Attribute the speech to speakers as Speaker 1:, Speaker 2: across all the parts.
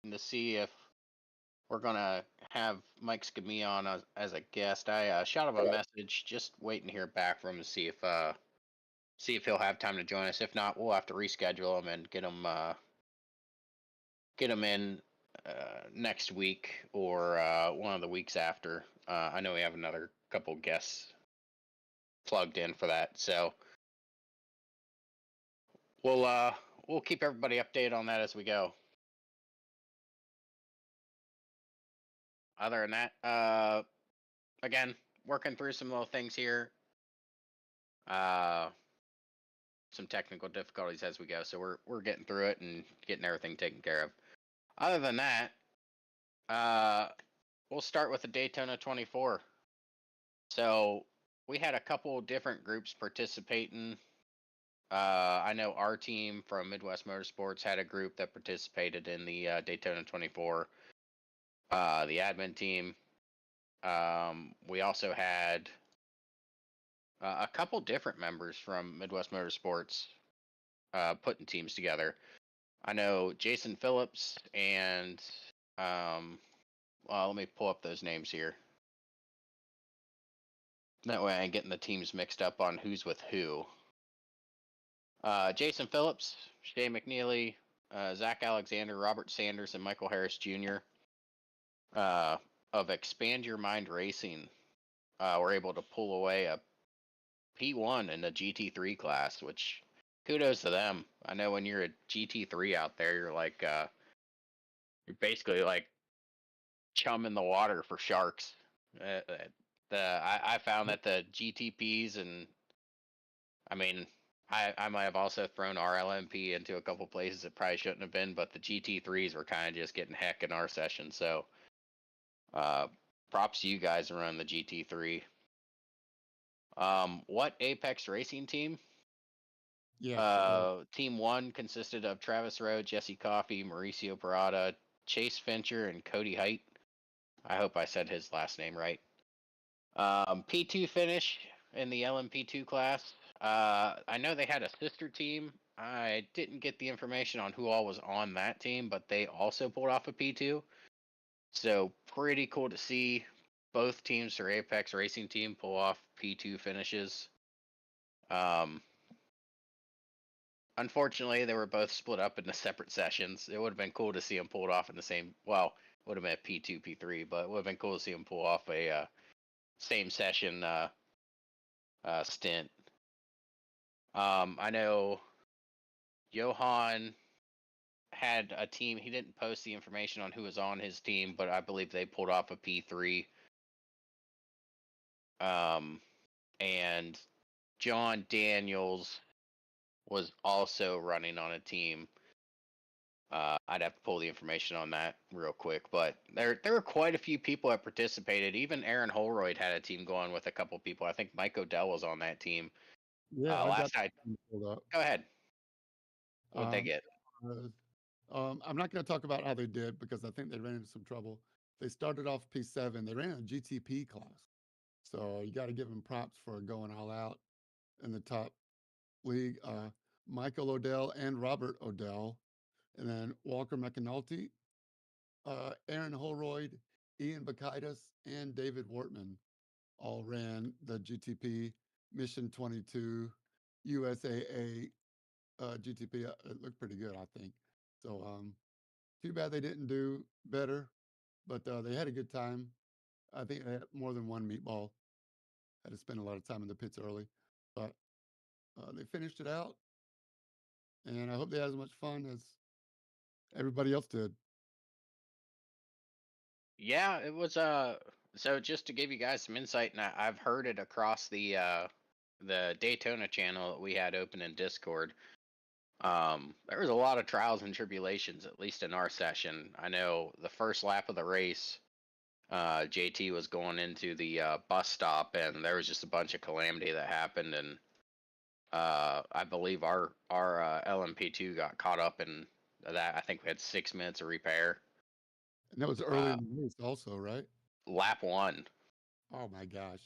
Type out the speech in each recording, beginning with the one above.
Speaker 1: waiting to see if we're gonna have Mike Scamilla on as a guest. I shot him a message, just waiting to hear back from him to see if he'll have time to join us. If not, we'll have to reschedule him and get him in next week or one of the weeks after. I know we have another couple guests plugged in for that, so we'll keep everybody updated on that as we go. Other than that, again, working through some little things here. Some technical difficulties as we go, so we're getting through it and getting everything taken care of. Other than that, we'll start with the Daytona 24. So we had a couple different groups participating. I know our team from Midwest Motorsports had a group that participated in the Daytona 24. The admin team. We also had a couple different members from Midwest Motorsports putting teams together. I know Jason Phillips and let me pull up those names here. That way I ain't getting the teams mixed up on who's with who. Jason Phillips, Shay McNeely, Zach Alexander, Robert Sanders, and Michael Harris Jr. Of Expand Your Mind Racing were able to pull away a P1 in the GT3 class, which kudos to them. I know when you're a GT3 out there, you're like you're basically like chumming the water for sharks. I found that the GTPs and I mean I might have also thrown RLMP into a couple places it probably shouldn't have been, but the GT3s were kind of just getting heck in our session. So props to you guys around the GT3. What Apex Racing team? Yeah. Team 1 consisted of Travis Rowe, Jesse Coffey, Mauricio Parada, Chase Fincher, and Cody Height. I hope I said his last name right. P2 finish in the LMP2 class. I know they had a sister team. I didn't get the information on who all was on that team, but they also pulled off a P2. So pretty cool to see both teams for Apex Racing Team pull off P2 finishes. Unfortunately, they were both split up into separate sessions. It would have been cool to see them pulled off in the same. Well, it would have been a P2, P3, but it would have been cool to see them pull off a same session stint. I know Johan had a team. He didn't post the information on who was on his team, but I believe they pulled off a P3. And John Daniels was also running on a team. I'd have to pull the information on that real quick, but there were quite a few people that participated. Even Aaron Holroyd had a team going with a couple people. I think Mike Odell was on that team.
Speaker 2: Yeah,
Speaker 1: last night. Go ahead. What'd they get?
Speaker 2: I'm not going to talk about how they did because I think they ran into some trouble. They started off P7. They ran a GTP class. So you got to give them props for going all out in the top league. Michael Odell and Robert Odell, and then Walker McAnulty, Aaron Holroyd, Ian Bakaitis, and David Wortman all ran the GTP Mission 22 USAA GTP. It looked pretty good, I think. So too bad they didn't do better, but they had a good time. I think they had more than one meatball. Had to spend a lot of time in the pits early, but they finished it out, and I hope they had as much fun as everybody else did.
Speaker 1: Yeah, it was so just to give you guys some insight, and I've heard it across the Daytona channel that we had open in Discord. There was a lot of trials and tribulations, at least in our session. I know the first lap of the race, JT was going into the bus stop, and there was just a bunch of calamity that happened, and I believe our LMP2 got caught up in that. I think we had 6 minutes of repair.
Speaker 2: And that was early in the race also, right?
Speaker 1: Lap 1.
Speaker 2: Oh my gosh.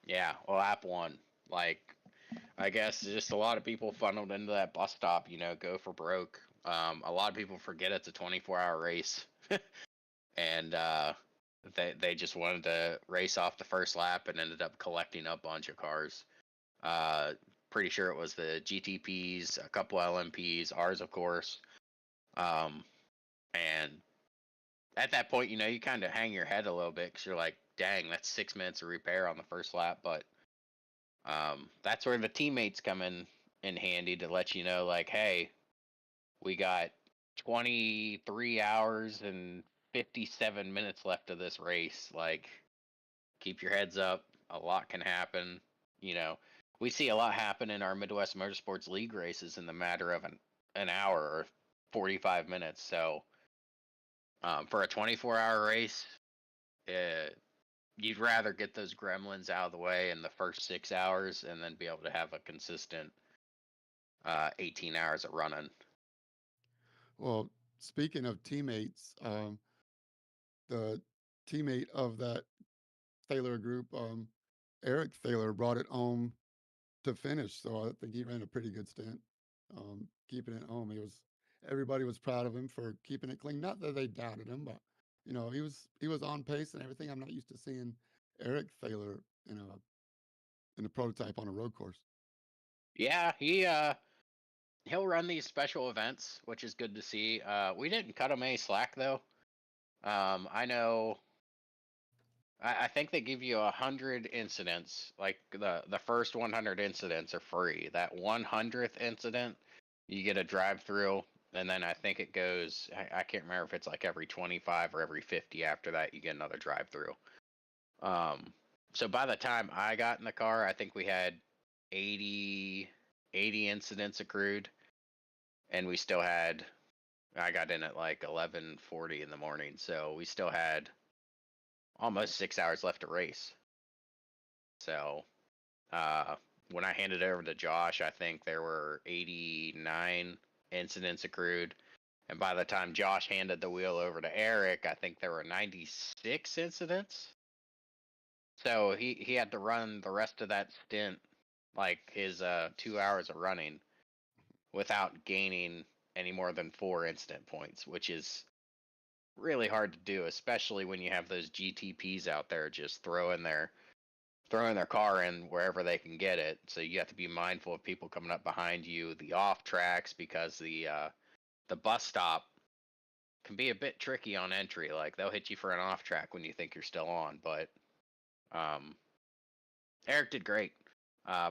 Speaker 1: Yeah, well, lap 1. Like, I guess just a lot of people funneled into that bus stop, go for broke. A lot of people forget it's a 24-hour race, and they just wanted to race off the first lap and ended up collecting a bunch of cars. Pretty sure it was the GTPs, a couple LMPs, ours of course. And at that point, you kind of hang your head a little bit because you're like, dang, that's 6 minutes of repair on the first lap. But that's where the teammates come in handy to let you know, like, hey, we got 23 hours and 57 minutes left of this race. Like, keep your heads up. A lot can happen. We see a lot happen in our Midwest Motorsports League races in the matter of an hour or 45 minutes. So for a 24-hour race, you'd rather get those gremlins out of the way in the first 6 hours and then be able to have a consistent 18 hours of running.
Speaker 2: Well, speaking of teammates, the teammate of that Thaler group, Eric Thaler, brought it home to finish. So I think he ran a pretty good stint, keeping it home. Everybody was proud of him for keeping it clean. Not that they doubted him, but he was on pace and everything. I'm not used to seeing Eric Thaler in a prototype on a road course.
Speaker 1: Yeah, he'll run these special events, which is good to see. We didn't cut him any slack though. I know. I think they give you 100 incidents. Like the first 100 incidents are free. That 100th incident, you get a drive through, and then I think it goes. I can't remember if it's like every 25 or every 50. After that, you get another drive through. So by the time I got in the car, I think we had 80 incidents accrued, and we still had. I got in at like 11:40 in the morning, so we still had almost 6 hours left to race. So when I handed it over to Josh, I think there were 89 incidents accrued. And by the time Josh handed the wheel over to Eric, I think there were 96 incidents. So he had to run the rest of that stint, like his 2 hours of running, without gaining any more than 4 incident points, which is really hard to do, especially when you have those GTPs out there just throwing their car in wherever they can get it. So you have to be mindful of people coming up behind you, the off tracks, because the bus stop can be a bit tricky on entry. Like they'll hit you for an off track when you think you're still on. But Eric did great.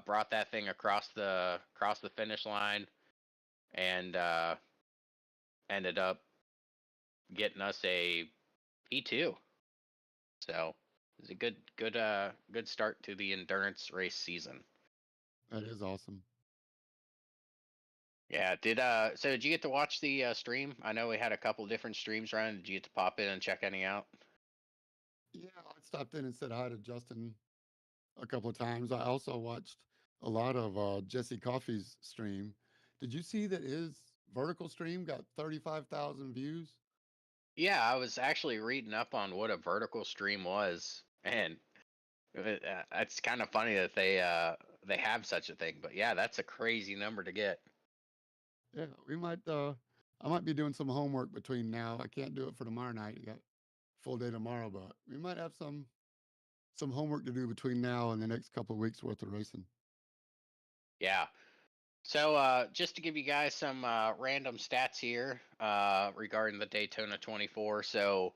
Speaker 1: Brought that thing across the finish line, and ended up getting us a P2. So it was a good start to the endurance race season.
Speaker 2: That is awesome.
Speaker 1: Yeah, did you get to watch the stream? I know we had a couple different streams running. Did you get to pop in and check any out?
Speaker 2: Yeah, I stopped in and said hi to Justin a couple of times. I also watched a lot of Jesse Coffey's stream. Did you see that his vertical stream got 35,000 views?
Speaker 1: Yeah, I was actually reading up on what a vertical stream was, and it's kind of funny that they have such a thing. But yeah, that's a crazy number to get.
Speaker 2: Yeah, we might. I might be doing some homework between now. I can't do it for tomorrow night. I got full day tomorrow, but we might have some homework to do between now and the next couple of weeks worth of racing.
Speaker 1: Yeah. So just to give you guys some random stats here regarding the Daytona 24. So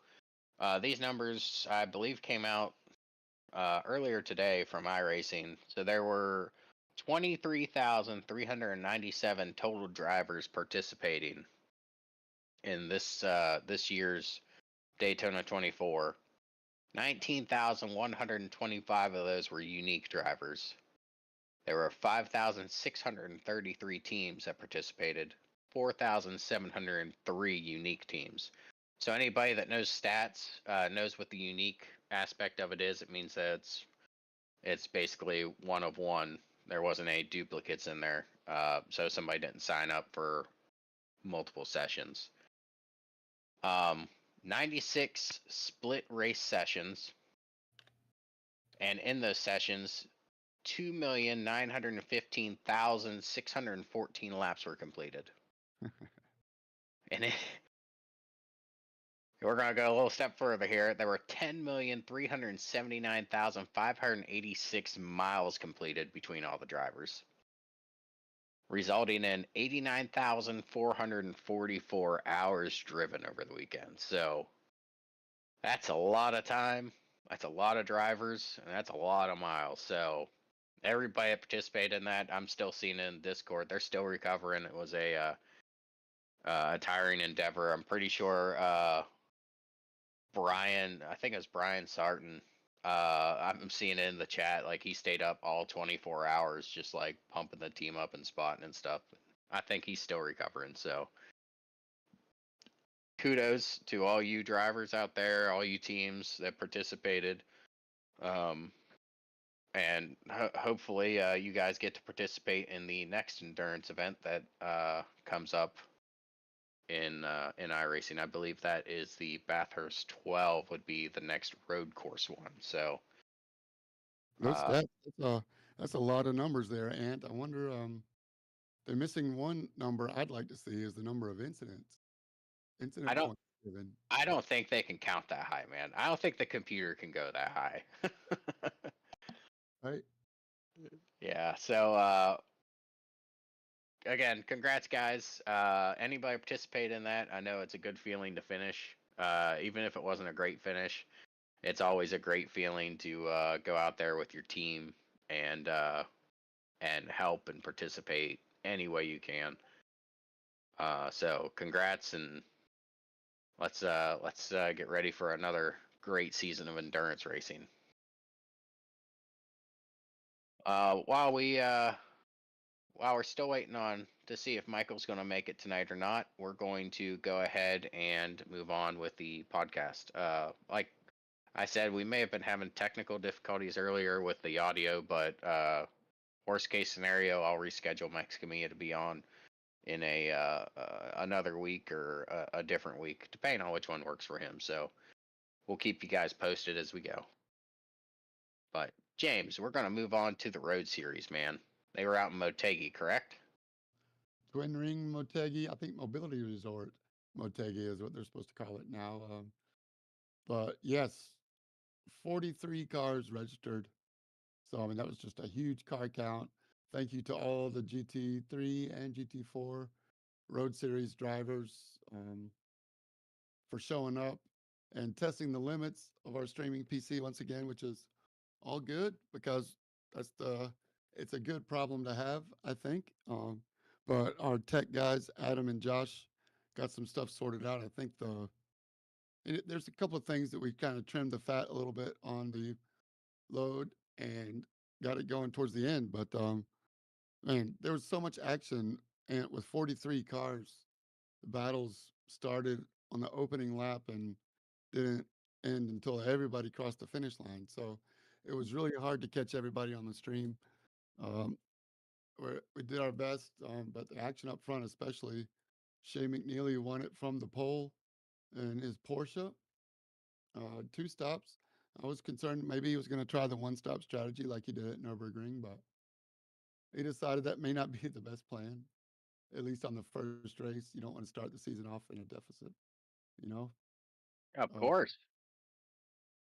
Speaker 1: these numbers, I believe, came out earlier today from iRacing. So there were 23,397 total drivers participating in this year's Daytona 24. 19,125 of those were unique drivers. There were 5,633 teams that participated, 4,703 unique teams. So anybody that knows stats knows what the unique aspect of it is. It means that it's basically one of one. There wasn't any duplicates in there, so somebody didn't sign up for multiple sessions. 96 split race sessions, and in those sessions, 2,915,614 laps were completed. And we're going to go a little step further here. There were 10,379,586 miles completed between all the drivers, resulting in 89,444 hours driven over the weekend. So that's a lot of time. That's a lot of drivers, and that's a lot of miles. So everybody that participated in that, I'm still seeing in Discord. They're still recovering. It was a tiring endeavor. I'm pretty sure Brian, I think it was Brian Sarton. I'm seeing it in the chat. Like he stayed up all 24 hours, just like pumping the team up and spotting and stuff. I think he's still recovering. So kudos to all you drivers out there, all you teams that participated. And hopefully you guys get to participate in the next endurance event that comes up in iRacing. I believe that is the Bathurst 12 would be the next road course one. So
Speaker 2: that's a lot of numbers there, Ant. I wonder they're missing one number I'd like to see is the number of incident
Speaker 1: I don't
Speaker 2: points given.
Speaker 1: I don't think they can count that high, man. I don't think the computer can go that high.
Speaker 2: Right?
Speaker 1: Yeah. So again, congrats, guys. Anybody participate in that? I know it's a good feeling to finish. Even if it wasn't a great finish, it's always a great feeling to go out there with your team and help and participate any way you can. So congrats, and let's get ready for another great season of endurance racing. While we're still waiting on to see if Michael's going to make it tonight or not, we're going to go ahead and move on with the podcast. Like I said, we may have been having technical difficulties earlier with the audio, but worst case scenario, I'll reschedule Mexicamilla to be on in another week or a different week, depending on which one works for him. So we'll keep you guys posted as we go. But James, we're going to move on to the road series, man. They were out in Motegi, correct?
Speaker 2: Twin Ring Motegi, I think Mobility Resort Motegi is what they're supposed to call it now. But yes, 43 cars registered. So, I mean, that was just a huge car count. Thank you to all the GT3 and GT4 Road Series drivers for showing up and testing the limits of our streaming PC once again, which is all good because it's a good problem to have, I think. But our tech guys, Adam and Josh, got some stuff sorted out. I think there's a couple of things that we kind of trimmed the fat a little bit on the load and got it going towards the end. But man, there was so much action, and with 43 cars, the battles started on the opening lap and didn't end until everybody crossed the finish line. So it was really hard to catch everybody on the stream. Um, we did our best, but the action up front, especially, Shea McNeely won it from the pole in his Porsche. 2 stops. I was concerned maybe he was going to try the one-stop strategy like he did at Nürburgring, but he decided that may not be the best plan. At least on the first race, you don't want to start the season off in a deficit. You know.
Speaker 1: Of course.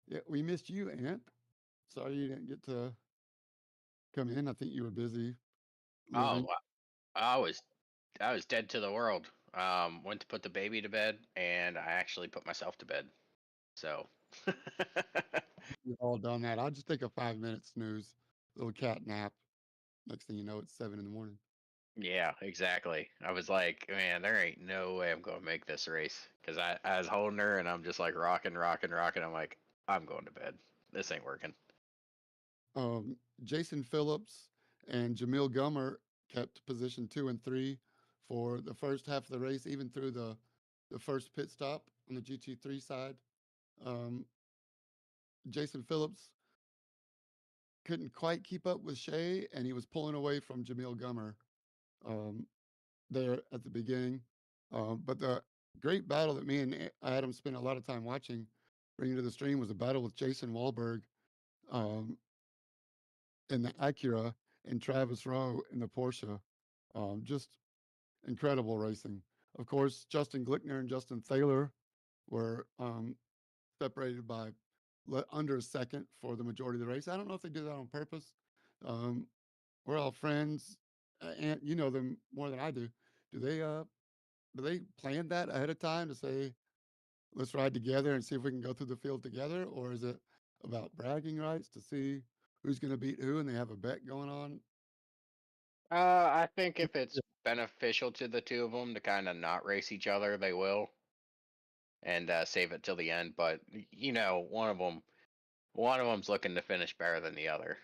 Speaker 2: Yeah, we missed you, Ant. Sorry you didn't get to come in. I think you were busy living.
Speaker 1: Oh, I was dead to the world. Went to put the baby to bed, and I actually put myself to bed. So.
Speaker 2: We've all done that. I'll just take a 5-minute snooze, little cat nap. Next thing you know, it's 7 in the morning.
Speaker 1: Yeah, exactly. I was like, man, there ain't no way I'm going to make this race. Because I was holding her, and I'm just like rocking. I'm like, I'm going to bed. This ain't working.
Speaker 2: Jason Phillips and Jamil Gummer kept position 2 and 3 for the first half of the race, even through the first pit stop on the GT3 side. Jason Phillips couldn't quite keep up with Shea, and he was pulling away from Jamil Gummer there at the beginning. But the great battle that me and Adam spent a lot of time watching, bringing to the stream, was a battle with Jason Wahlberg in the Acura and Travis Rowe in the Porsche. Just incredible racing. Of course, Justin Glickner and Justin Thaler were separated by under a second for the majority of the race. I don't know if they did that on purpose. We're all friends, and you know them more than I do. Do they plan that ahead of time to say, let's ride together and see if we can go through the field together, or is it about bragging rights to see who's going to beat who, and they have a bet going on?
Speaker 1: I think if it's beneficial to the two of them to kind of not race each other, they will, and save it till the end. But one of them's looking to finish better than the other.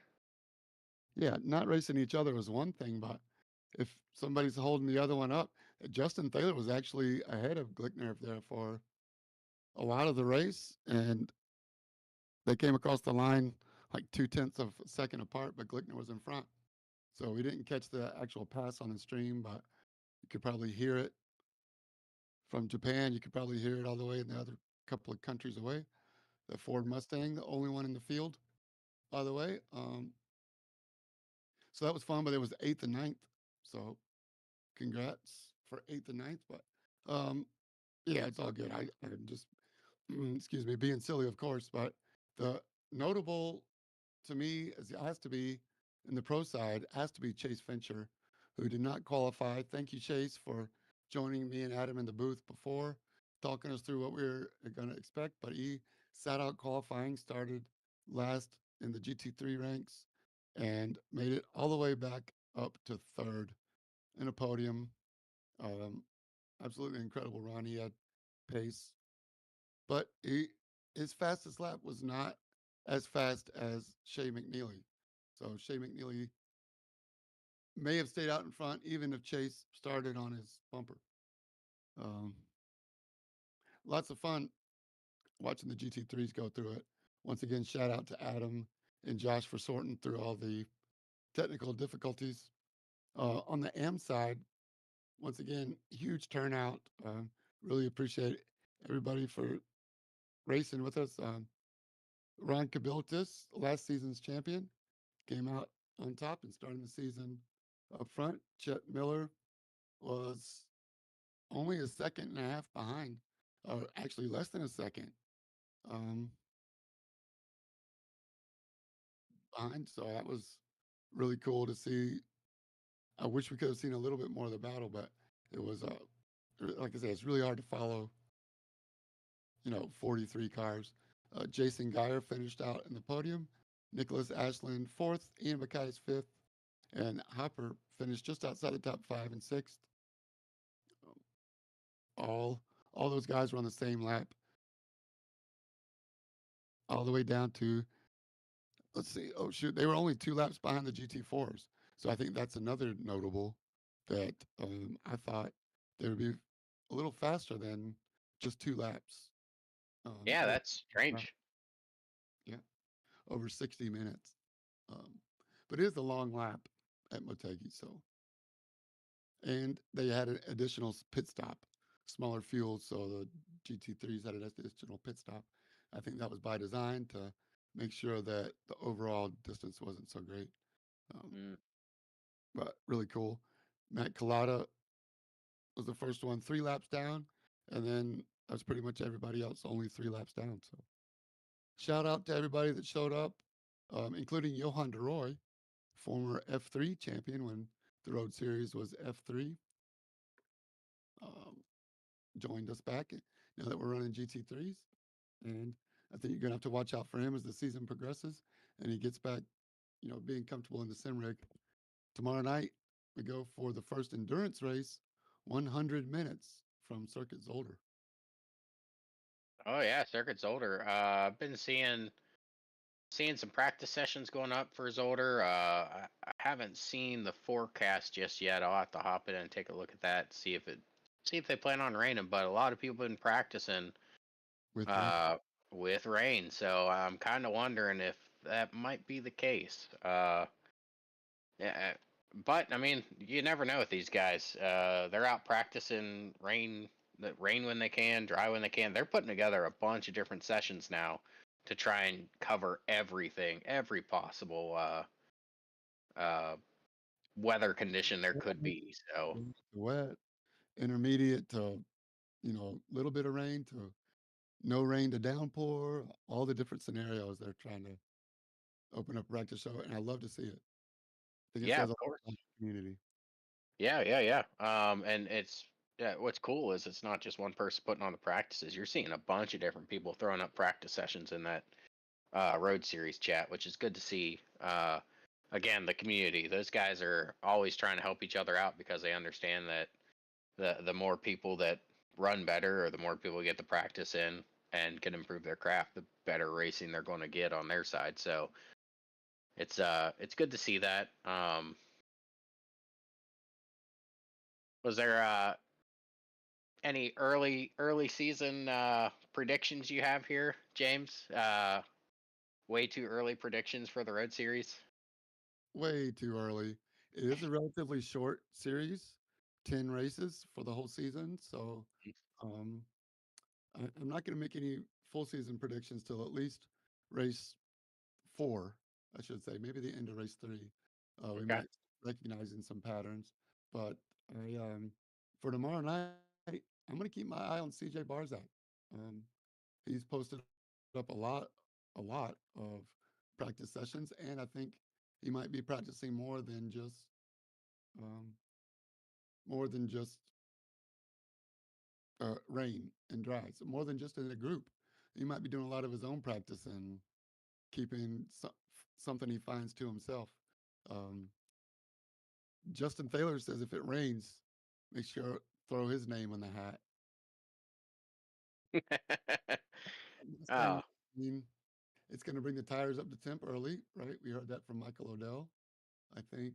Speaker 2: Yeah, not racing each other was one thing, but if somebody's holding the other one up, Justin Thaler was actually ahead of Glickner there for a lot of the race, and they came across the line like 0.2 of a second apart, but Glickner was in front. So we didn't catch the actual pass on the stream, but you could probably hear it from Japan. You could probably hear it all the way in the other couple of countries away. The Ford Mustang, the only one in the field, by the way. So that was fun, but it was eighth and ninth. So congrats for eighth and ninth. But yeah, it's all good. I'm just, excuse me, being silly, of course. But the notable to me as it has to be in the pro side has to be Chase Fincher, who did not qualify. Thank you, Chase, for joining me and Adam in the booth before, talking us through what we were going to expect. But he sat out qualifying, started last in the GT3 ranks, and made it all the way back up to third in a podium. Um, Absolutely incredible run. He had pace, but his fastest lap was not as fast as Shea McNeely. So Shea McNeely may have stayed out in front even if Chase started on his bumper. Um, Lots of fun watching the GT3s go through it. Once again, shout out to Adam and Josh for sorting through all the technical difficulties. On the AM side, once again, huge turnout. Really appreciate everybody for racing with us. Ron Kabiltis, last season's champion, came out on top and starting the season up front. Chet Miller was only a second and a half behind, or actually less than a second um, behind. So that was really cool to see. I wish we could have seen a little bit more of the battle, but it was, like I say, it's really hard to follow, 43 cars. Jason Geyer finished out in the podium. Nicholas Ashland fourth, Ian Bakaitis fifth, and Hopper finished just outside the top 5 and sixth. All all those guys were on the same lap, all the way down to, let's see, oh shoot, they were only 2 laps behind the GT4s. So I think that's another notable that I thought they would be a little faster than just 2 laps.
Speaker 1: Yeah,
Speaker 2: Over,
Speaker 1: that's strange.
Speaker 2: yeah, over 60 minutes. Um, but it is a long lap at Motegi, so. And they had an additional pit stop, smaller fuel, so the GT3s had an additional pit stop. I think that was by design to make sure that the overall distance wasn't so great. But really cool. Matt Collada was the first one, 3 laps down, and then that's pretty much everybody else, only 3 laps down. So shout out to everybody that showed up, including Johan de Roy, former F3 champion when the Road Series was F3. Joined us back now that we're running GT3s. And I think you're going to have to watch out for him as the season progresses and he gets back, being comfortable in the sim rig. Tomorrow night, we go for the first endurance race, 100 minutes from Circuit Zolder.
Speaker 1: Oh yeah, Circuit Zolder. I've been seeing some practice sessions going up for Zolder. I haven't seen the forecast just yet. I'll have to hop in and take a look at that, see if they plan on raining. But a lot of people have been practicing with rain, so I'm kind of wondering if that might be the case. Yeah, but I mean, you never know with these guys. They're out practicing rain when they can, dry when they can. They're putting together a bunch of different sessions now to try and cover everything, every possible weather condition there could be. So
Speaker 2: Wet. intermediate to, little bit of rain to no rain to downpour, all the different scenarios they're trying to open up practice show, and I love to see it. I think it
Speaker 1: Yeah,
Speaker 2: says
Speaker 1: of
Speaker 2: a
Speaker 1: course.
Speaker 2: lot about the community.
Speaker 1: Yeah. And what's cool is it's not just one person putting on the practices. You're seeing a bunch of different people throwing up practice sessions in that road series chat, which is good to see. Again, the community; those guys are always trying to help each other out because they understand that the more people that run better, or the more people get the practice in and can improve their craft, the better racing they're going to get on their side. So it's good to see that. Was there any early season predictions you have here, James? Way too early predictions for the road series.
Speaker 2: Way too early. It is a relatively short series, 10 races for the whole season. So um, I'm not going to make any full season predictions till at least race 4, I should say, maybe the end of race 3. We
Speaker 1: Okay.
Speaker 2: might recognizing some patterns, but for tomorrow night, I'm going to keep my eye on CJ Barzak. Um, he's posted up a lot of practice sessions, and I think he might be practicing um, more than just rain and dry. So more than just in a group, he might be doing a lot of his own practice and keeping something he finds to himself. Um, Justin Thaler says if it rains, make sure throw his name in the hat.
Speaker 1: Oh,
Speaker 2: I mean, it's going to bring the tires up to temp early, right? We heard that from Michael Odell. I think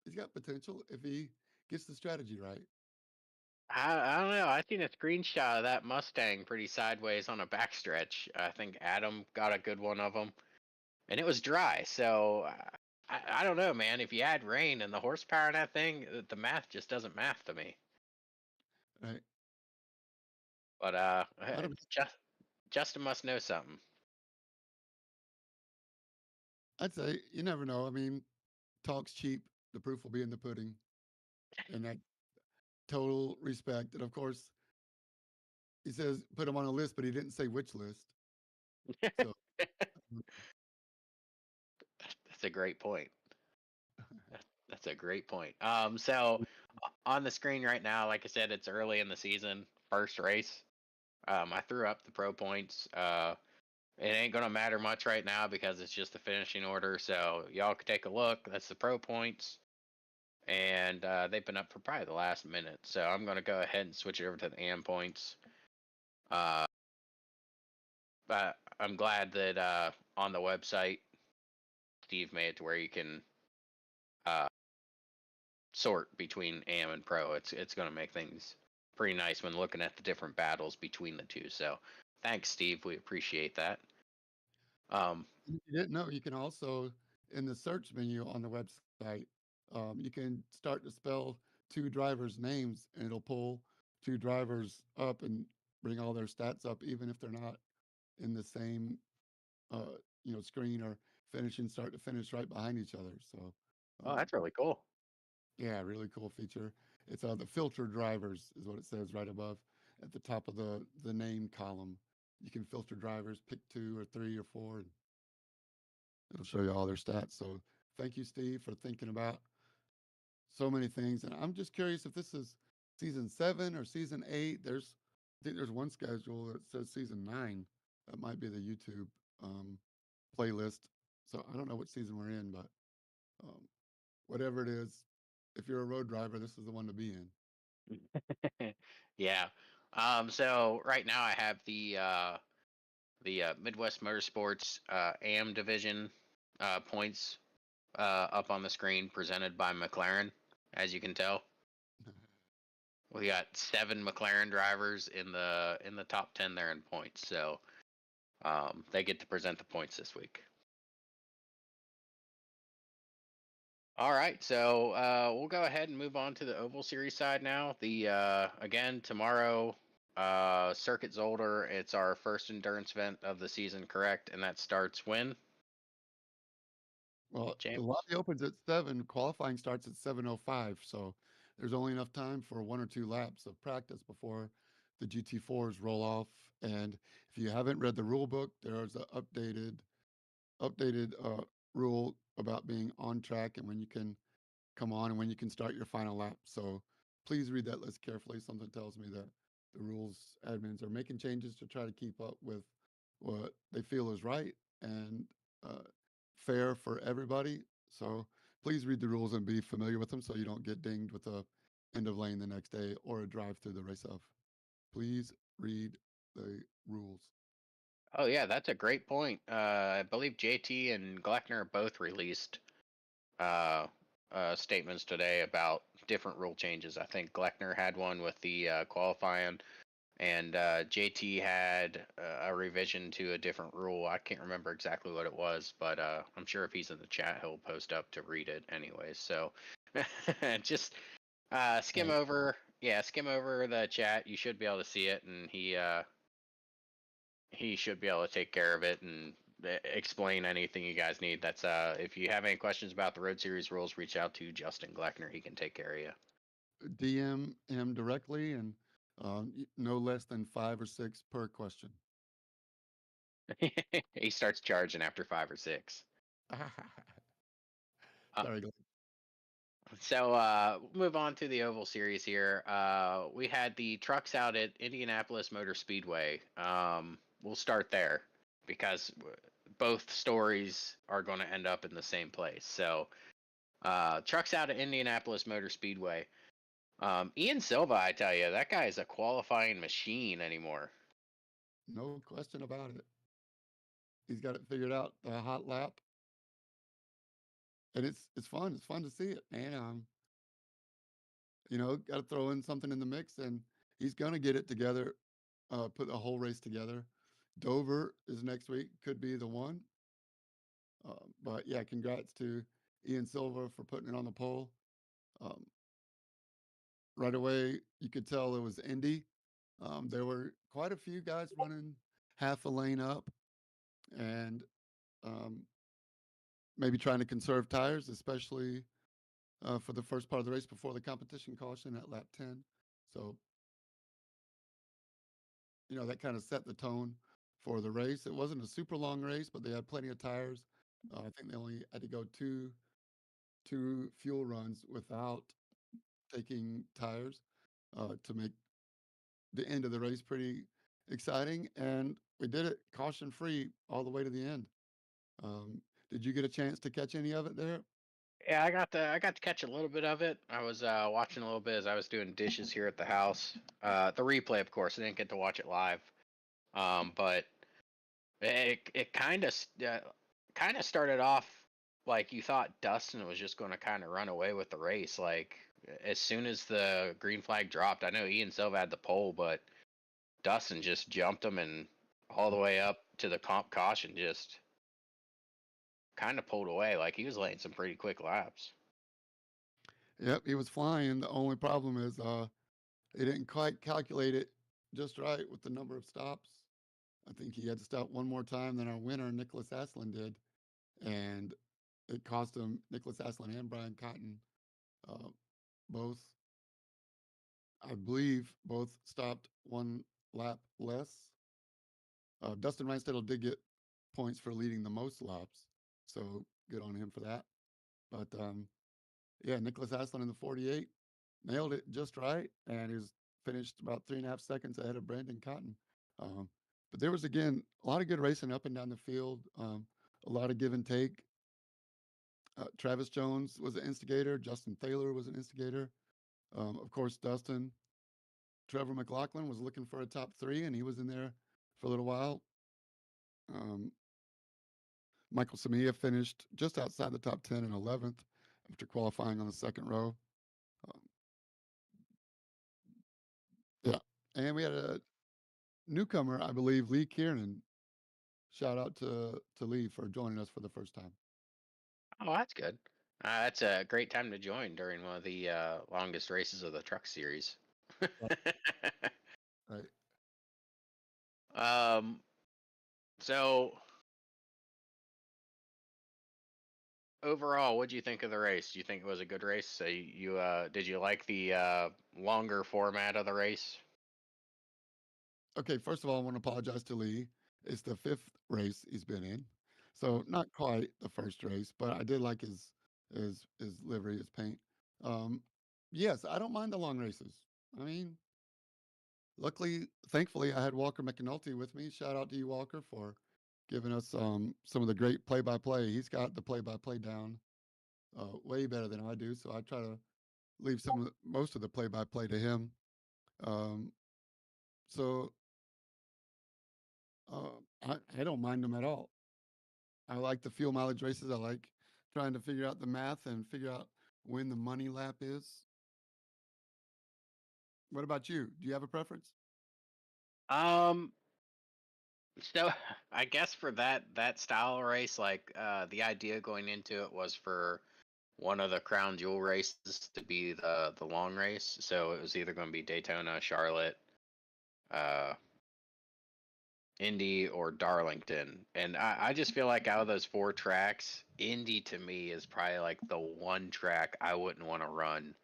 Speaker 2: he's got potential if he gets the strategy right.
Speaker 1: I don't know. I seen a screenshot of that Mustang pretty sideways on a backstretch. I think Adam got a good one of them, and it was dry. So I don't know, man. If you add rain and the horsepower in that thing, the math just doesn't math to me.
Speaker 2: Right?
Speaker 1: But
Speaker 2: I don't.
Speaker 1: Justin must know something.
Speaker 2: I'd say you never know. I mean, talk's cheap. The proof will be in the pudding, and that total respect. And of course, he says put him on a list, but he didn't say which list. So
Speaker 1: That's a great point. That's a great point. So on the screen right now, like I said, it's early in the season, first race. I threw up the pro points. It ain't gonna matter much right now because it's just the finishing order. So y'all can take a look. That's the pro points, and they've been up for probably the last minute. So I'm gonna go ahead and switch it over to the AM points. Uh, but I'm glad that on the website, Steve made it to where you can uh, sort between AM and pro. It's gonna make things pretty nice when looking at the different battles between the two. So thanks, Steve. We appreciate that.
Speaker 2: you didn't know you can also in the search menu on the website, you can start to spell two drivers' names, and it'll pull two drivers up and bring all their stats up, even if they're not in the same screen or finishing start to finish right behind each other. So
Speaker 1: Oh,
Speaker 2: um,
Speaker 1: that's really cool.
Speaker 2: yeah, really cool feature. It's the filter drivers is what it says right above at the top of the name column. You can filter drivers, pick 2 or 3 or 4, and it'll show you all their stats. So thank you, Steve, for thinking about so many things. And I'm just curious if this is season 7 or season 8. I think there's one schedule that says season 9. That might be the YouTube um, playlist. So I don't know what season we're in, but um, whatever it is, if you're a road driver, this is the one to be in.
Speaker 1: Yeah. So right now I have the Midwest Motorsports AM division points up on the screen presented by McLaren. As you can tell, we got 7 McLaren drivers in the top 10 there in points. So they get to present the points this week. All right, so we'll go ahead and move on to the Oval Series side now. The again tomorrow, Circuit Zolder. It's our first endurance event of the season, correct? And that starts when,
Speaker 2: Well, the
Speaker 1: James?
Speaker 2: lobby opens at 7. Qualifying starts at 7:05. So there's only enough time for 1 or 2 laps of practice before the GT4s roll off. And if you haven't read the rule book, there's an updated rule about being on track and when you can come on and when you can start your final lap. So please read that list carefully. Something tells me that the rules admins are making changes to try to keep up with what they feel is right and uh, fair for everybody. So please read the rules and be familiar with them so you don't get dinged with a end of lane the next day or a drive through the race of. Please read the rules.
Speaker 1: Oh yeah, that's a great point. I believe JT and Gleckner both released uh, statements today about different rule changes. I think Gleckner had one with the qualifying, and JT had a revision to a different rule. I can't remember exactly what it was, but I'm sure if he's in the chat, he'll post up to read it anyways. So just skim
Speaker 2: Right.
Speaker 1: over, skim over the chat. You should be able to see it, and he should be able to take care of it and explain anything you guys need. That's if you have any questions about the Road Series rules, reach out to Justin Gleckner. He can take care of you.
Speaker 2: DM him directly and no less than 5 or 6 per question.
Speaker 1: He starts charging after 5 or 6.
Speaker 2: Sorry, Glenn.
Speaker 1: So move on to the Oval Series here. We had the trucks out at Indianapolis Motor Speedway. We'll start there because both stories are going to end up in the same place. So trucks out at Indianapolis Motor Speedway. Ian Silva, I tell you, that guy is a qualifying machine anymore.
Speaker 2: No question about it. He's got it figured out. The hot lap, and it's fun. It's fun to see it, man. Got to throw in something in the mix, and he's gonna get it together. Put the whole race together. Dover is next week. Could be the one. But yeah, congrats to Ian Silva for putting it on the pole. Um, right away, you could tell it was Indy. There were quite a few guys running half a lane up, and um, maybe trying to conserve tires, especially for the first part of the race before the competition caution at lap 10. So, that kind of set the tone for the race. It wasn't a super long race, but they had plenty of tires. I think they only had to go two fuel runs without taking tires to make the end of the race pretty exciting. And we did it caution free all the way to the end. Did you get a chance to catch any of it there?
Speaker 1: Yeah, I got to catch a little bit of it. I was watching a little bit as I was doing dishes here at the house. The replay, of course, I didn't get to watch it live. But it kind of started off like you thought Dustin was just going to kind of run away with the race. Like as soon as the green flag dropped, I know Ian Silva had the pole, but Dustin just jumped him and all the way up to the comp caution, just kind of pulled away. Like he was laying some pretty quick laps.
Speaker 2: Yep, he was flying. The only problem is they didn't quite calculate it just right with the number of stops. I think he had to stop one more time than our winner, Nicholas Aslan, did. And it cost him, Nicholas Aslan and Brian Cotton, uh, both, I believe, both stopped one lap less. Dustin Reinstedel did get points for leading the most laps. So good on him for that. But yeah, Nicholas Aslan in the 48 nailed it just right, and he was finished about 3.5 seconds ahead of Brandon Cotton. But there was again a lot of good racing up and down the field, a lot of give and take. Travis Jones was an instigator. Justin Thaler was an instigator. Of course, Dustin. Trevor McLaughlin was looking for a top 3, and he was in there for a little while. Um, Michael Samia finished just outside the top 10 in 11th after qualifying on the second row. Um, yeah, and we had a newcomer, I believe, Lee Kiernan. Shout out to Lee for joining us for the first time.
Speaker 1: Oh, that's good. That's a great time to join during one of the longest races of the truck series.
Speaker 2: Right.
Speaker 1: um, so overall, what do you think of the race? Do you think it was a good race? So did you like the longer format of the race?
Speaker 2: Okay, first of all, I want to apologize to Lee. It's the 5th race he's been in, so not quite the first race, but I did like his livery, his paint. Um, yes, I don't mind the long races. I mean, thankfully, I had Walker McAnulty with me. Shout out to you, Walker, for giving us some of the great play-by-play. He's got the play-by-play down way better than I do, so I try to leave most of the play-by-play to him. Um, so I don't mind them at all. I like the fuel mileage races. I like trying to figure out the math and figure out when the money lap is. What about you? Do you have a preference?
Speaker 1: Um, so I guess for that style of race, like the idea going into it was for one of the crown jewel races to be the long race. So it was either going to be Daytona, Charlotte, uh, Indy, or Darlington. And I just feel like out of those 4 tracks, Indy to me is probably like the one track I wouldn't want to run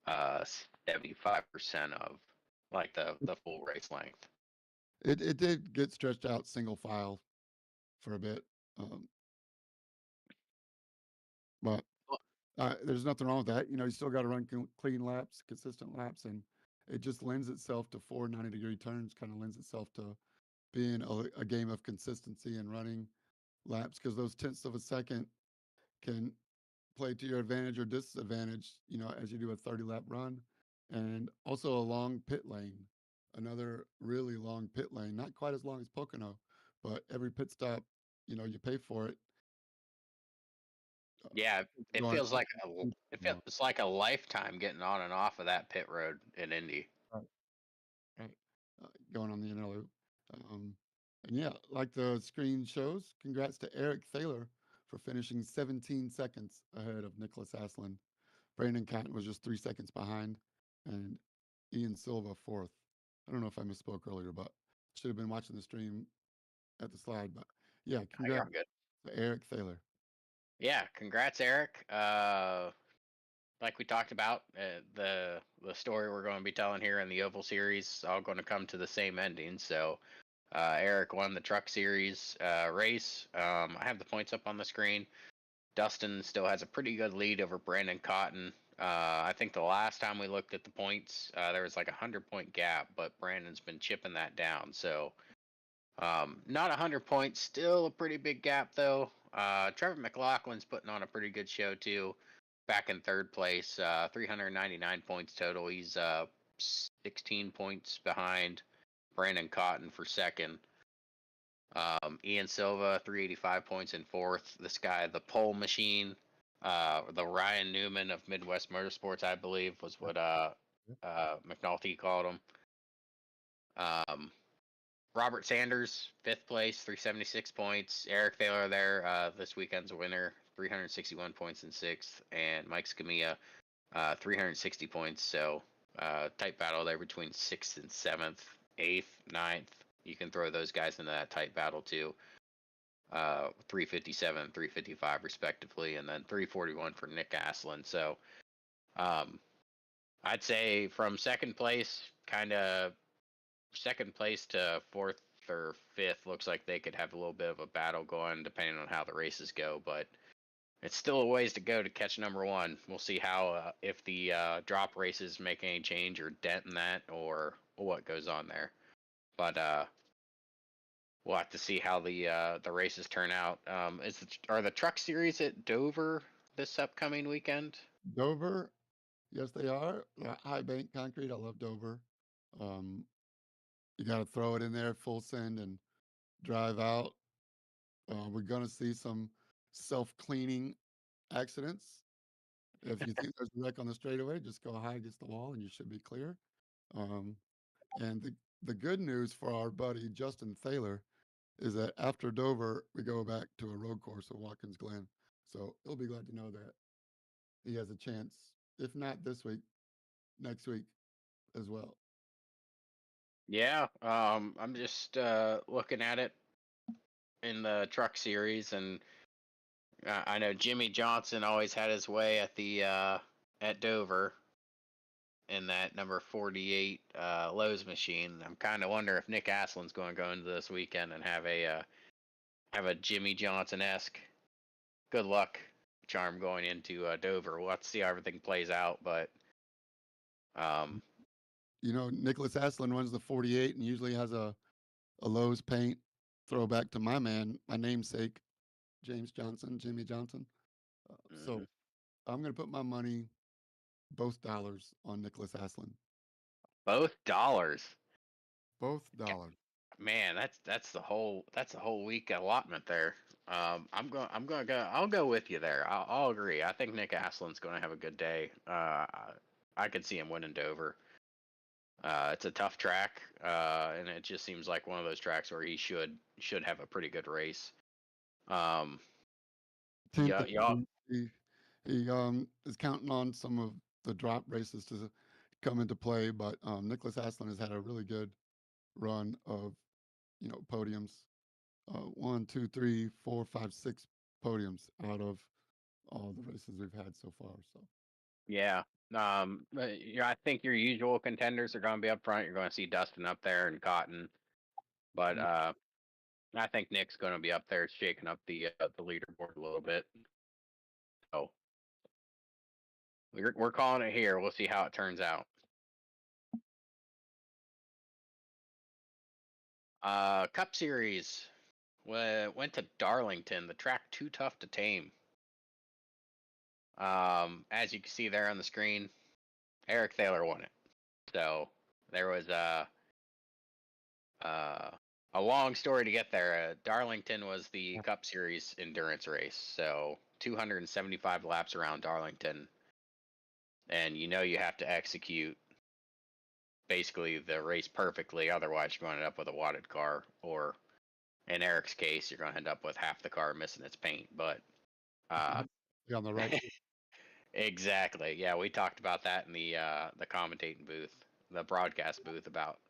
Speaker 1: 75% of, like the full race length.
Speaker 2: It did get stretched out single file for a bit, um, but there's nothing wrong with that. You still got to run clean laps, consistent laps, and it just lends itself to 4 90-degree turns. Kind of lends itself to being a game of consistency and running laps because those tenths of a second can play to your advantage or disadvantage, as you do a 30-lap run. And also a long pit lane, another really long pit lane, not quite as long as Pocono, but every pit stop, you pay for it.
Speaker 1: Yeah, it
Speaker 2: Going
Speaker 1: feels like it's like a lifetime getting on and off of that pit road in Indy.
Speaker 2: right, going on the inner loop. And yeah, like the screen shows, congrats to Eric Thaler for finishing 17 seconds ahead of Nicholas Aslan. Brandon Cotton was just 3 seconds behind, and Ian Silva fourth. I don't know if I misspoke earlier, but should have been watching the stream at the slide. But yeah,
Speaker 1: You're
Speaker 2: congrats
Speaker 1: good.
Speaker 2: to Eric Thaler.
Speaker 1: Yeah, congrats, Eric. Like we talked about, the story we're going to be telling here in the Oval Series all going to come to the same ending. So, Eric won the Truck Series race. I have the points up on the screen. Dustin still has a pretty good lead over Brandon Cotton. I think the last time we looked at the points, there was like a 100-point gap, but Brandon's been chipping that down. So, not 100 points, still a pretty big gap though. Trevor McLaughlin's putting on a pretty good show too. Back in third place, 399 points total. He's 16 points behind Brandon Cotton for second. Ian Silva, 385 points in fourth. This guy, the pole machine, the Ryan Newman of Midwest Motorsports, I believe, was what McNulty called him. Robert Sanders, fifth place, 376 points. Eric Thaler there, this weekend's winner, 361 points in sixth. And Mike Scamilla, 360 points. So tight battle there between sixth and seventh, eighth, ninth. You can throw those guys into that tight battle too. 357, 355 respectively, and then 341 for Nick Aslan. So I'd say from second place to fourth or fifth looks like they could have a little bit of a battle going depending on how the races go, but it's still a ways to go to catch number one. We'll see how if the drop races make any change or dent in that or what goes on there. But we'll have to see how the races turn out. Are the truck series at Dover this upcoming weekend?
Speaker 2: Dover, yes, they are. High bank concrete. I love Dover. Um, you got to throw it in there full send and drive out. We're going to see some self-cleaning accidents. If you think there's a wreck on the straightaway, just go high against the wall and you should be clear. Um, and the good news for our buddy Justin Thaler is that after Dover, we go back to a road course at Watkins Glen. So he'll be glad to know that he has a chance, if not this week, next week as well.
Speaker 1: Yeah, I'm just looking at it in the truck series, and I know Jimmy Johnson always had his way at the at Dover in that number 48 Lowe's machine. I'm kind of wondering if Nick Aslin's going to go into this weekend and have a Jimmy Johnson-esque good luck charm going into Dover. We'll have to see how everything plays out, but
Speaker 2: Nicholas Aslan runs the 48 and usually has a Lowe's paint throwback to my namesake, James Johnson, Jimmy Johnson. So I'm going to put my money, both dollars, on Nicholas Aslan.
Speaker 1: Both dollars.
Speaker 2: Both dollars.
Speaker 1: Man, that's the whole week allotment there. I'll go with you there. I'll agree. I think Nick Aslin's going to have a good day. I could see him winning Dover. It's a tough track, and it just seems like one of those tracks where he should have a pretty good race.
Speaker 2: Yeah. He is counting on some of the drop races to come into play, but Nicholas Aslan has had a really good run of podiums. 1, 2, 3, 4, 5, 6 podiums out of all the races we've had so far. So
Speaker 1: yeah, I think your usual contenders are going to be up front. You're going to see Dustin up there and Cotton, but I think Nick's going to be up there shaking up the leaderboard a little bit. So we're calling it here. We'll see how it turns out. Cup Series went to Darlington. The track too tough to tame. As you can see there on the screen, Eric Thaler won it. So there was a long story to get there. Darlington was the Cup Series endurance race, so 275 laps around Darlington, and you have to execute basically the race perfectly, otherwise you're going to end up with a wadded car, or in Eric's case, you're going to end up with half the car missing its paint. But
Speaker 2: on the right.
Speaker 1: Exactly. Yeah, we talked about that in the commentating booth, the broadcast booth, about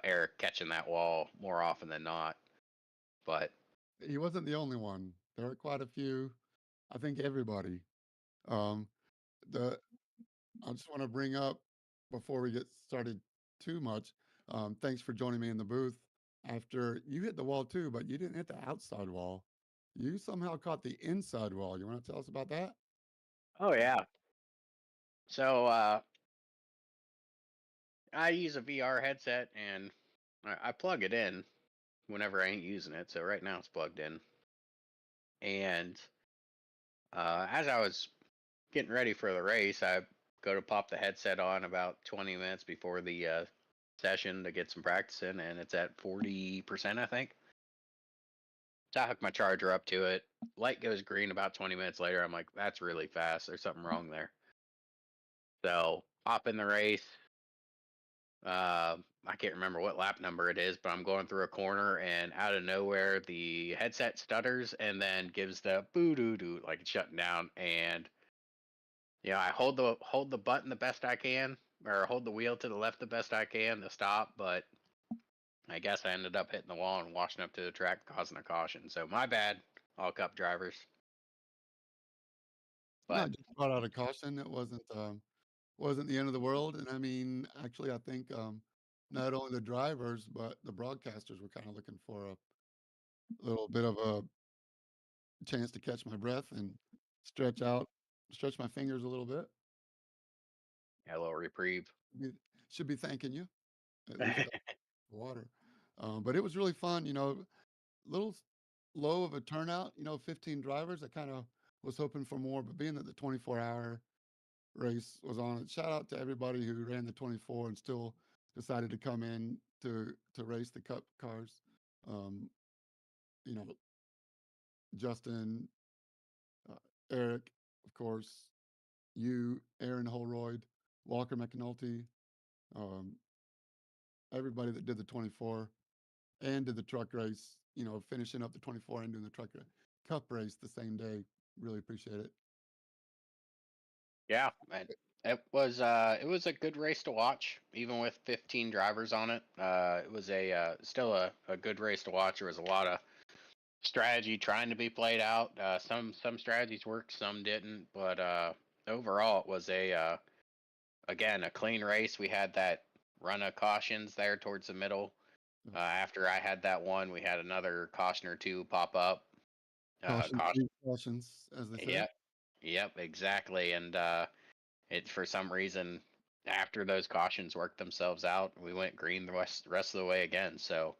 Speaker 1: Eric catching that wall more often than not. But
Speaker 2: he wasn't the only one. There were quite a few. I think everybody. I just want to bring up, before we get started too much, thanks for joining me in the booth. After you hit the wall too, but you didn't hit the outside wall. You somehow caught the inside wall. You want to tell us about that?
Speaker 1: oh yeah. So I use a VR headset and I plug it in whenever I ain't using it. So right now it's plugged in. And as I was getting ready for the race, I go to pop the headset on about 20 minutes before the session to get some practice in, and it's at 40%, I think. So I hook my charger up to it. Light goes green about 20 minutes later. I'm like, that's really fast. There's something wrong there. So hop in the race. I can't remember what lap number it is, but I'm going through a corner, and out of nowhere, the headset stutters and then gives the boo doo doo, like it's shutting down. And I hold the button the best I can, or hold the wheel to the left the best I can to stop, but I guess I ended up hitting the wall and washing up to the track, causing a caution. So my bad, all Cup drivers. But
Speaker 2: Not just brought out a caution. It wasn't the end of the world. And I mean, actually, I think not only the drivers but the broadcasters were kind of looking for a little bit of a chance to catch my breath and stretch my fingers a little bit.
Speaker 1: a little reprieve.
Speaker 2: Should be thanking you, at least water. But it was really fun. Little low of a turnout. 15 drivers. I kind of was hoping for more, but being that the 24-hour race was on it, shout out to everybody who ran the 24 and still decided to come in to race the Cup cars. Justin, Eric, of course, you, Aaron Holroyd, Walker McAnulty, everybody that did the 24 and did the truck race, finishing up the 24 and doing the truck Cup race the same day. Really appreciate it.
Speaker 1: Yeah, it was a good race to watch, even with 15 drivers on it. It was still a good race to watch. There was a lot of strategy trying to be played out. Some strategies worked, some didn't, but overall it was a again a clean race. We had that run of cautions there towards the middle. After I had that one, we had another caution or two pop up.
Speaker 2: Cautions, as they say.
Speaker 1: Yep, exactly. And it for some reason after those cautions worked themselves out, we went green the rest of the way again. So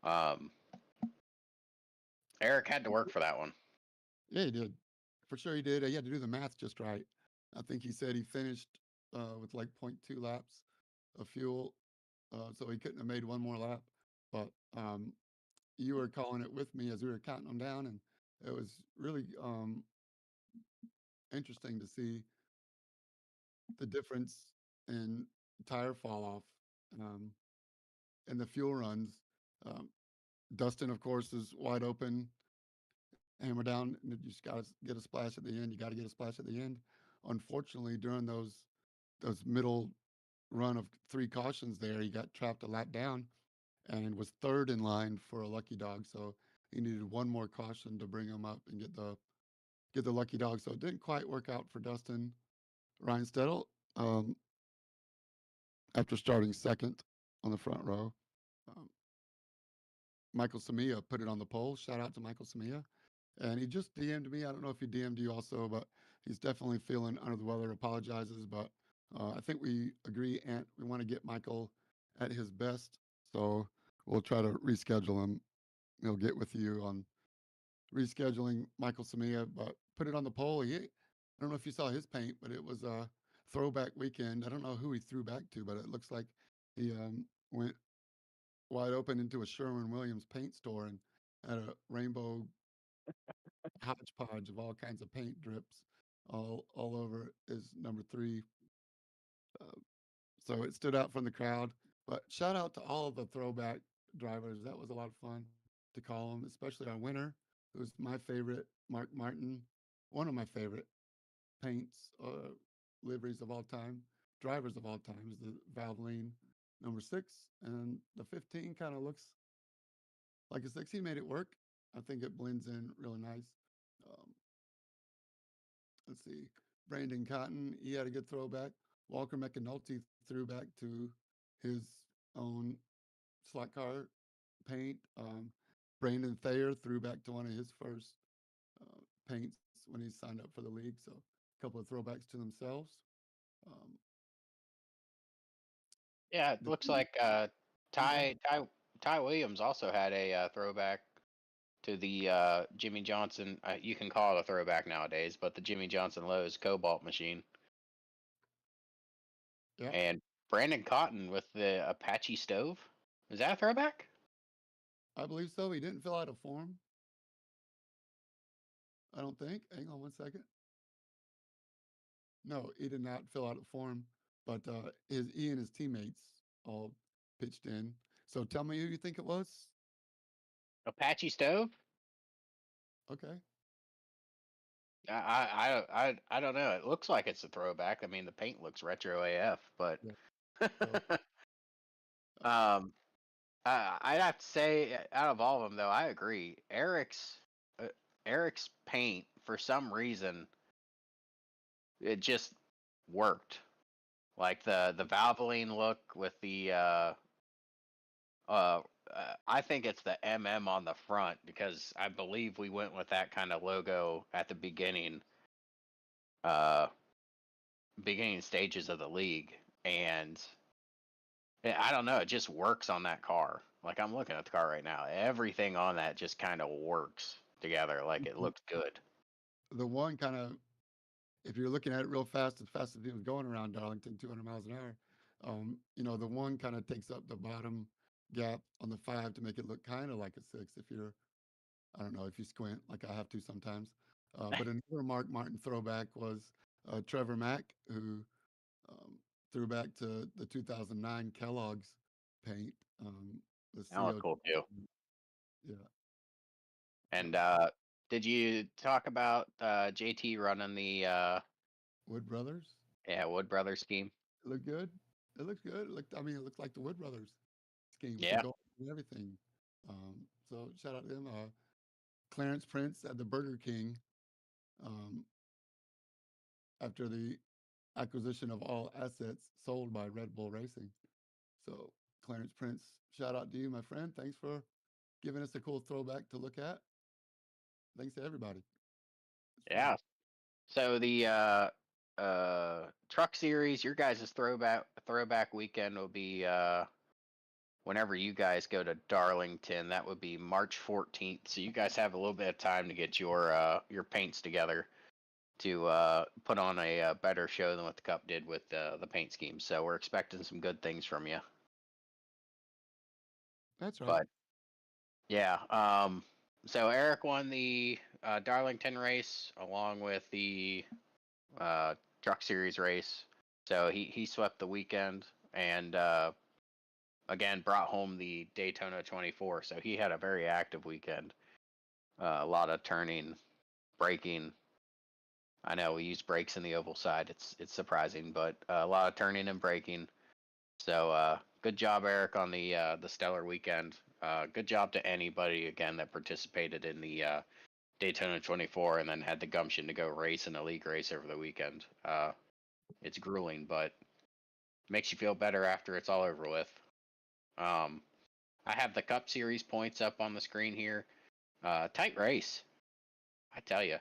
Speaker 1: um, Eric had to work for that one.
Speaker 2: Yeah, he did. For sure he did. He had to do the math just right. I think he said he finished with like 0.2 laps of fuel, so he couldn't have made one more lap. But you were calling it with me as we were counting them down, and it was really interesting to see the difference in tire fall off and the fuel runs. Um, Dustin, of course, is wide open, hammer down. And you just got to get a splash at the end. You got to get a splash at the end. Unfortunately, during those middle run of 3 cautions there, he got trapped a lap down and was third in line for a lucky dog. So he needed one more caution to bring him up and get the lucky dog. So it didn't quite work out for Dustin Reinstedel after starting second on the front row. Um, Michael Samia put it on the poll. Shout out to Michael Samia. And he just DM'd me. I don't know if he DM'd you also, but he's definitely feeling under the weather, apologizes. But I think we agree, and we want to get Michael at his best. So we'll try to reschedule him. He'll get with you on rescheduling Michael Samia, but put it on the poll. I don't know if you saw his paint, but it was a throwback weekend. I don't know who he threw back to, but it looks like he went wide open into a Sherwin-Williams paint store and had a rainbow hodgepodge of all kinds of paint drips all over his number 3. Uh, so it stood out from the crowd. But shout out to all of the throwback drivers. That was a lot of fun to call them, especially our winner, who's my favorite, Mark Martin, one of my favorite paints, liveries of all time, drivers of all time, is the Valvoline number 6. And the 15 kind of looks like a 6. He made it work. I think it blends in really nice. Um, let's see. Brandon Cotton, he had a good throwback. Walker McAnulty threw back to his own slot car paint. Brandon Thayer threw back to one of his first paints when he signed up for the league. So a couple of throwbacks to themselves. Um,
Speaker 1: Yeah, it looks like Ty Williams also had a throwback to the Jimmy Johnson. You can call it a throwback nowadays, but the Jimmy Johnson Lowe's Cobalt machine.
Speaker 2: Yeah,
Speaker 1: And Brandon Cotton with the Apache stove. Is that a throwback?
Speaker 2: I believe so. He didn't fill out a form. I don't think. Hang on one second. No, he did not fill out a form, but he and his teammates all pitched in. So tell me who you think it was.
Speaker 1: Apache stove?
Speaker 2: Okay.
Speaker 1: I don't know. It looks like it's a throwback. I mean, the paint looks retro AF, but
Speaker 2: Yeah. So,
Speaker 1: um, I'd have to say, out of all of them, though, I agree. Eric's paint, for some reason, it just worked. Like the Valvoline look with the I think it's the on the front because I believe we went with that kind of logo at the uh, beginning stages of the league, and I don't know, it just works on that car. Like I'm looking at the car right now, everything on that just kind of works together. Like it looks good.
Speaker 2: the one kind of, if you're looking at it real fast, as fast as it was going around Darlington, 200 miles an hour, the one kind of takes up the bottom gap on the 5 to make it look kind of like a 6 if you're, I don't know, if you squint like I have to sometimes. But another Mark Martin throwback was Trevor Mack, who threw back to the 2009 Kellogg's paint. The
Speaker 1: That looks
Speaker 2: CO,
Speaker 1: cool too.
Speaker 2: yeah.
Speaker 1: And
Speaker 2: So
Speaker 1: did you talk about JT running the
Speaker 2: Wood Brothers,
Speaker 1: Wood Brothers scheme?
Speaker 2: it looked good. It looks good. I mean, it looked like the Wood Brothers scheme with the
Speaker 1: Yeah.
Speaker 2: gold and everything. So shout out to them. Clarence Prince at the Burger King after the acquisition of all assets sold by Red Bull Racing. So, Clarence Prince, shout out to you, my friend. Thanks for giving us a cool throwback to look at. Thanks to everybody.
Speaker 1: Yeah. So the truck series, your guys' throwback weekend will be whenever you guys go to Darlington. That would be March 14th. So you guys have a little bit of time to get your paints together to put on a better show than what the Cup did with the paint scheme. So we're expecting some good things from you.
Speaker 2: That's right.
Speaker 1: But yeah, so Eric won the Darlington race along with the truck series race. So he swept the weekend and again brought home the Daytona 24. So he had a very active weekend. A lot of turning, braking. I know we use brakes in the oval side. It's surprising, but a lot of turning and braking. So good job, Eric, on the stellar weekend. Good job to anybody again that participated in the Daytona 24 and then had the gumption to go race in a league race over the weekend. It's grueling, but makes you feel better after it's all over with. I have the Cup Series points up on the screen here. Tight race, I tell you.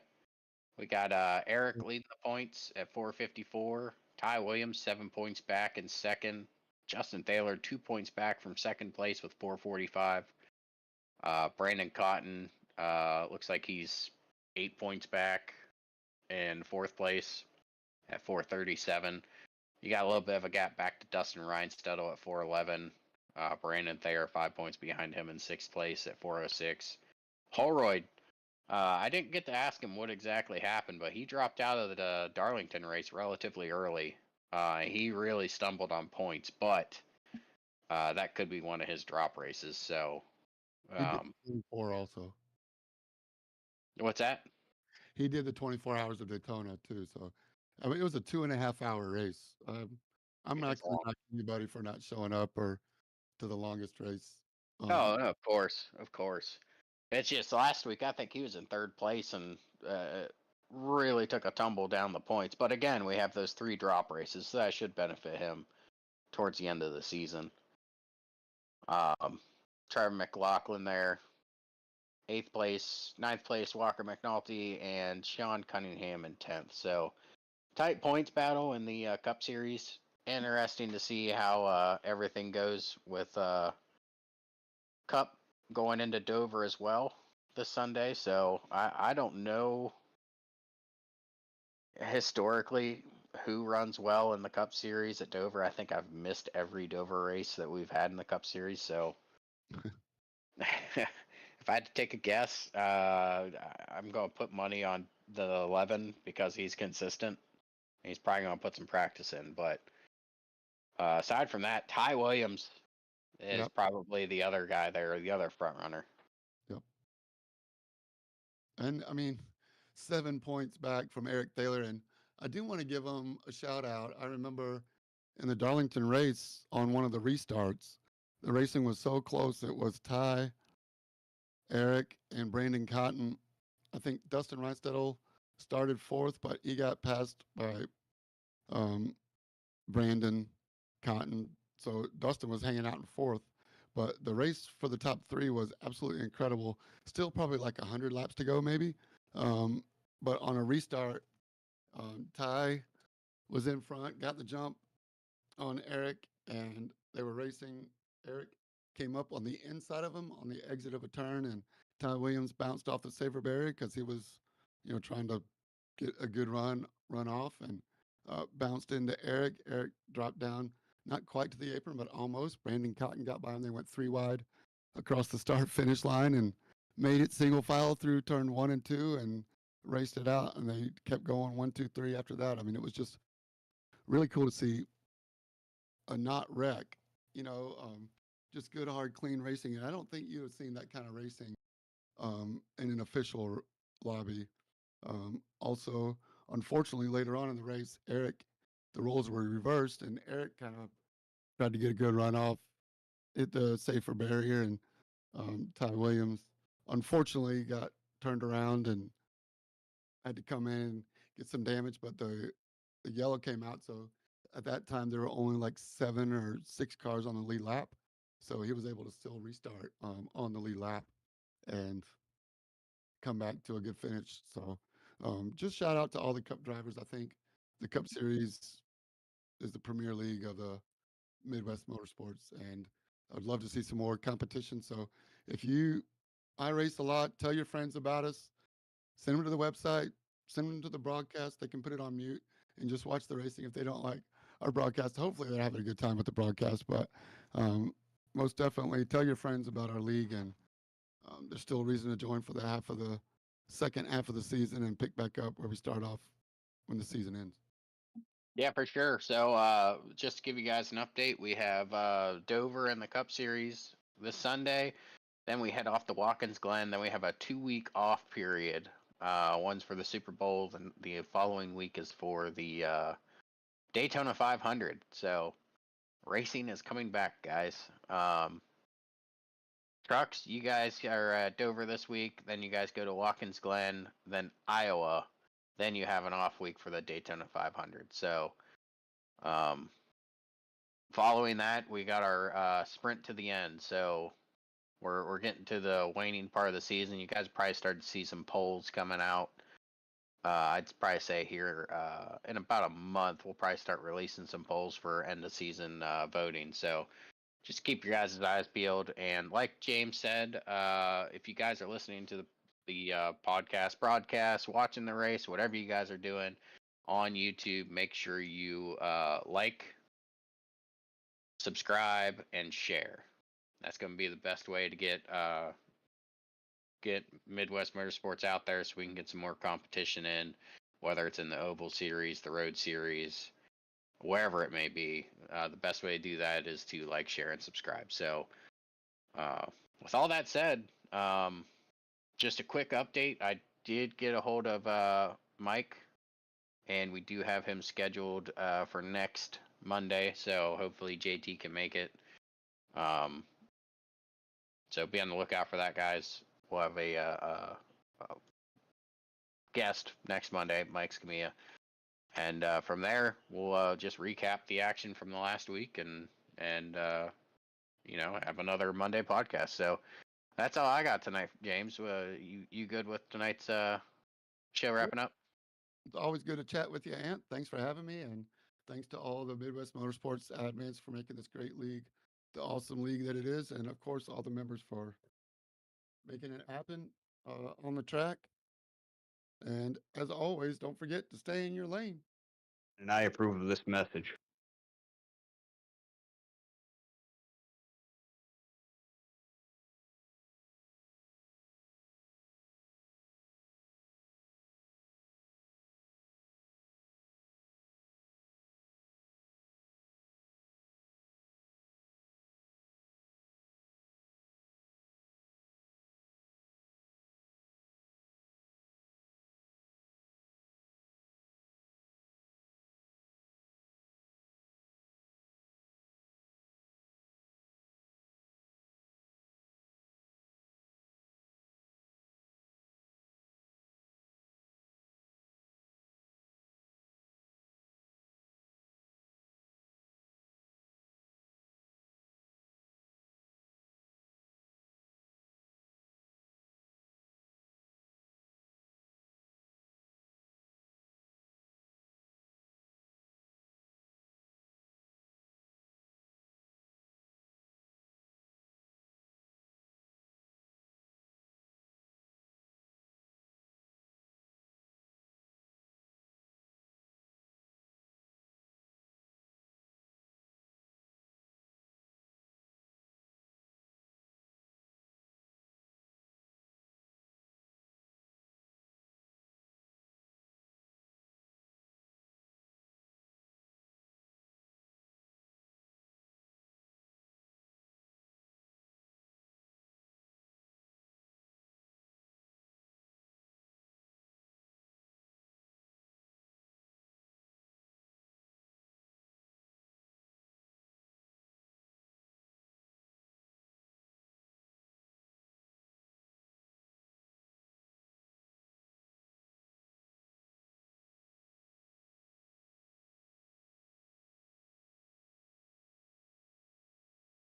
Speaker 1: We got Eric leading the points at 454. Ty Williams 7 points back in second. Justin Thaler 2 points back from second place with 445. Brandon Cotton looks like he's 8 points back in fourth place at 437. You got a little bit of a gap back to Dustin Reinstedel at 411. Brandon Thayer 5 points behind him in sixth place at 406. Holroyd, I didn't get to ask him what exactly happened, but he dropped out of the Darlington race relatively early. He really stumbled on points, but that could be one of his drop races. So,
Speaker 2: he did 24 also.
Speaker 1: What's that?
Speaker 2: He did the 24 hours of Daytona too. So, I mean, it was a 2.5-hour race. I'm not going to knock anybody for not showing up or to the longest race.
Speaker 1: Oh, no, of course, of course. It's just last week, I think he was in third place and really took a tumble down the points. But again, we have those 3 drop races, so that should benefit him towards the end of the season. Trevor McLaughlin there, 8th place, 9th place, Walker McNulty, and Sean Cunningham in 10th. So tight points battle in the Cup Series. Interesting to see how everything goes with Cup going into Dover as well this Sunday. So I don't know historically who runs well in the Cup Series at Dover. I think I've missed every Dover race that we've had in the Cup Series. So if I had to take a guess, I'm going to put money on the 11 because he's consistent. He's probably going to put some practice in. But aside from that, Ty Williams is probably the other guy there, the other front runner.
Speaker 2: Yep. And I mean, 7 points back from Eric Thaler. And I do want to give him a shout out. I remember in the Darlington race on one of the restarts, the racing was so close. It was Ty, Eric, and Brandon Cotton. I think Dustin Reinstedel started fourth, but he got passed by Brandon Cotton. So Dustin was hanging out in fourth. But the race for the top 3 was absolutely incredible. Still probably like 100 laps to go, maybe. But on a restart, Ty was in front, got the jump on Eric, and they were racing. Eric came up on the inside of him on the exit of a turn, and Ty Williams bounced off the safer barrier because he was, trying to get a good run off, and bounced into Eric. Eric dropped down, not quite to the apron, but almost. Brandon Cotton got by him. They went 3 wide across the start-finish line and made it single file through turn 1 and 2 and raced it out. And they kept going 1, 2, 3 after that. I mean, it was just really cool to see a not wreck, just good, hard, clean racing. And I don't think you have seen that kind of racing in an official lobby. Also, unfortunately, later on in the race, the roles were reversed, and Eric kind of tried to get a good run off, hit the safer barrier, and Ty Williams unfortunately got turned around and had to come in and get some damage, but the yellow came out. So at that time, there were only like 7 or 6 cars on the lead lap. So he was able to still restart on the lead lap and come back to a good finish. So just shout out to all the Cup drivers. I think the Cup Series is the premier league of the Midwest Motorsports, and I would love to see some more competition. So if I race a lot, tell your friends about us, send them to the website, send them to the broadcast. They can put it on mute and just watch the racing. If they don't like our broadcast, hopefully they're having a good time with the broadcast. But most definitely tell your friends about our league, and there's still a reason to join for the second half of the season and pick back up where we start off when the season ends.
Speaker 1: Yeah, for sure. So just to give you guys an update, we have Dover in the Cup Series this Sunday. Then we head off to Watkins Glen. Then we have a 2-week off period. One's for the Super Bowl, and the following week is for the Daytona 500. So racing is coming back, guys. Trucks, you guys are at Dover this week. Then you guys go to Watkins Glen, then Iowa. Then you have an off week for the Daytona 500. So following that, we got our sprint to the end. So we're getting to the waning part of the season. You guys probably started to see some polls coming out. I'd probably say here in about a month, we'll probably start releasing some polls for end of season voting. So just keep your guys' eyes peeled. And like James said, if you guys are listening to the podcast, broadcast, watching the race, whatever you guys are doing on YouTube, make sure you like, subscribe, and share. That's going to be the best way to get Midwest Motorsports out there, so we can get some more competition in, whether it's in the Oval Series, the Road Series, wherever it may be. The best way to do that is to like, share, and subscribe. So with all that said, just a quick update. I did get a hold of Mike, and we do have him scheduled for next Monday, so hopefully JT can make it. So be on the lookout for that, guys. We'll have a guest next Monday, Mike Scamilla. And from there, we'll just recap the action from the last week and have another Monday podcast. So that's all I got tonight, James. You good with tonight's show wrapping up?
Speaker 2: It's always good to chat with you, Ant. Thanks for having me, and thanks to all the Midwest Motorsports admins for making this great league the awesome league that it is, and of course all the members for making it happen on the track. And as always, don't forget to stay in your lane.
Speaker 3: And I approve of this message.